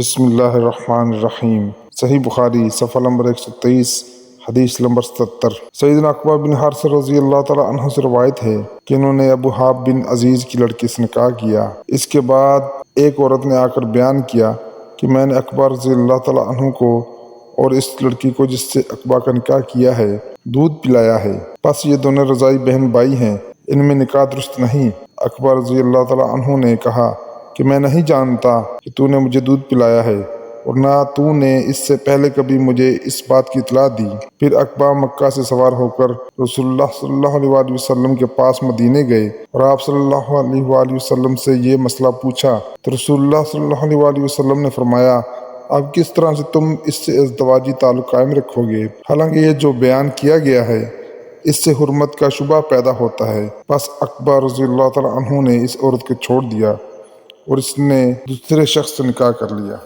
بسم اللہ الرحمن الرحیم۔ صحیح بخاری صفحہ نمبر 123، حدیث نمبر 77۔ سیدنا عقبہ بن حارث رضی اللہ تعالیٰ عنہ سے روایت ہے کہ انہوں نے ابو حاب بن عزیز کی لڑکی سے نکاح کیا۔ اس کے بعد ایک عورت نے آ کر بیان کیا کہ میں نے عقبہ رضی اللہ تعالیٰ عنہ کو اور اس لڑکی کو جس سے عقبہ کا نکاح کیا ہے دودھ پلایا ہے، پس یہ دونوں رضائی بہن بھائی ہیں، ان میں نکاح درست نہیں۔ عقبہ رضی اللہ تعالیٰ عنہ نے کہا کہ میں نہیں جانتا کہ تو نے مجھے دودھ پلایا ہے، اور نہ تو نے اس سے پہلے کبھی مجھے اس بات کی اطلاع دی۔ پھر عقبہ مکہ سے سوار ہو کر رسول اللہ صلی اللہ علیہ وآلہ وسلم کے پاس مدینے گئے اور آپ صلی اللہ علیہ وآلہ وسلم سے یہ مسئلہ پوچھا تو رسول اللہ صلی اللہ علیہ وآلہ وسلم نے فرمایا، اب کس طرح سے تم اس سے ازدواجی تعلق قائم رکھو گے؟ حالانکہ یہ جو بیان کیا گیا ہے اس سے حرمت کا شبہ پیدا ہوتا ہے۔ پس عقبہ رضی اللہ تعالیٰ عنہ نے اس عورت کو چھوڑ دیا اور اس نے دوسرے شخص سے نکاح کر لیا۔